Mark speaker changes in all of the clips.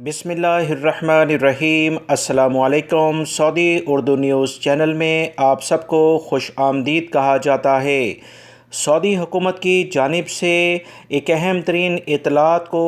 Speaker 1: बिस्मिल्लाहिर्रहमानिर्रहीम। अस्सलामुअलैकुम। Saudi Urdu news channel में आप सबको खुश आमदीद कहा जाता है। सऊदी हुकूमत की जानिब से एक अहम तरीन इत्तलात को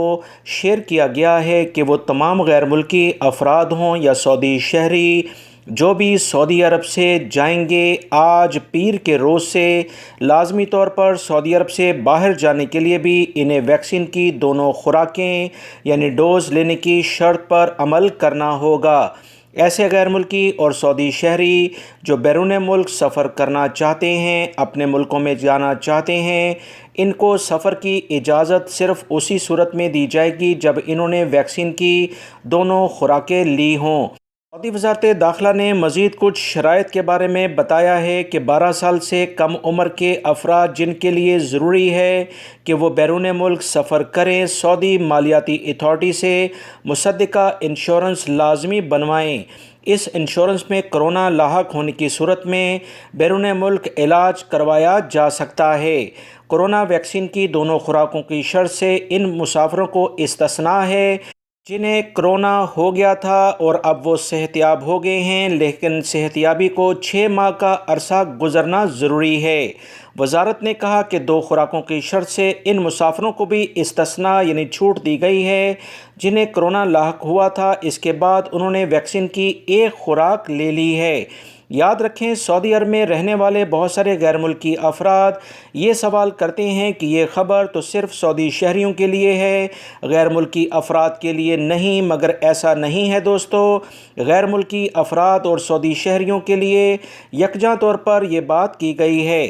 Speaker 1: शेयर किया गया है कि वो तमाम गैर मुल्की अफराद हों या सऊदी शहरी जो भी सऊदी अरब से जाएंगे, आज पीर के रोज़ से लाजमी तौर पर सऊदी अरब से बाहर जाने के लिए भी इन्हें वैक्सीन की दोनों खुराकें यानी डोज़ लेने की शर्त पर अमल करना होगा। ऐसे गैर मुल्की और सऊदी शहरी जो बैरून मुल्क सफ़र करना चाहते हैं, अपने मुल्कों में जाना चाहते हैं, इनको सफ़र की इजाज़त सिर्फ़ उसी सूरत में दी जाएगी जब इन्होंने वैक्सीन की दोनों खुराकें ली हों। सऊदी वज़ारत दाखिला ने मज़ीद कुछ शराइत के बारे में बताया है कि 12 साल से कम उम्र के अफराद जिनके लिए ज़रूरी है कि वो बैरून मुल्क सफ़र करें, सऊदी मालियाती अथॉरिटी से मुसद्दिका इंश्योरेंस लाजमी बनवाएं। इस इंश्योरेंस में कोरोना लाहक होने की सूरत में बैरून मुल्क इलाज करवाया जा सकता है। कोरोना वैक्सीन की दोनों खुराकों की शर्त से इन मुसाफिरों को इस्तिस्ना है जिन्हें कोरोना हो गया था और अब वो सेहतयाब हो गए हैं, लेकिन सेहतयाबी को 6 माह का अरसा गुजरना ज़रूरी है। वजारत ने कहा कि 2 खुराकों की शर्त से इन मुसाफिरों को भी इस्तिस्ना यानी छूट दी गई है जिन्हें कोरोना लाहक हुआ था, इसके बाद उन्होंने वैक्सीन की एक खुराक ले ली है। याद रखें, सऊदी अरब में रहने वाले बहुत सारे गैर मुल्की अफराद ये सवाल करते हैं कि ये ख़बर तो सिर्फ़ सऊदी शहरियों के लिए है, गैर मुल्की अफराद के लिए नहीं, मगर ऐसा नहीं है दोस्तों। गैर मुल्की अफराद और सऊदी शहरियों के लिए यकजा तौर पर यह बात की गई है।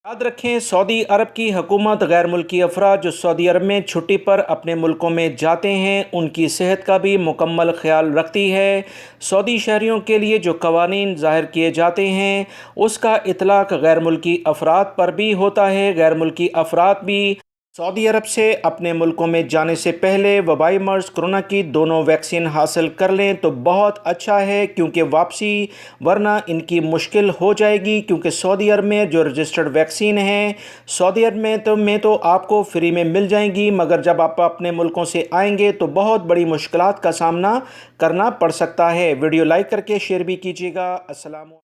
Speaker 1: याद रखें, सऊदी अरब की हुकूमत गैर मुल्की अफराद जो सऊदी अरब में छुट्टी पर अपने मुल्कों में जाते हैं उनकी सेहत का भी मुकम्मल ख्याल रखती है। सऊदी शहरियों के लिए जो कवानीन ज़ाहिर किए जाते हैं उसका इतलाक़ गैर मुल्की अफराद पर भी होता है। गैर मुल्की अफराद भी सऊदी अरब से अपने मुल्कों में जाने से पहले वबाई मर्ज़ कोरोना की दोनों वैक्सीन हासिल कर लें तो बहुत अच्छा है, क्योंकि वापसी वरना इनकी मुश्किल हो जाएगी। क्योंकि सऊदी अरब में जो रजिस्टर्ड वैक्सीन है सऊदी अरब में तो आपको फ्री में मिल जाएंगी, मगर जब आप अपने मुल्कों से आएंगे तो बहुत बड़ी मुश्किलात का सामना करना पड़ सकता है। वीडियो लाइक करके शेयर भी कीजिएगा। अस्सलाम।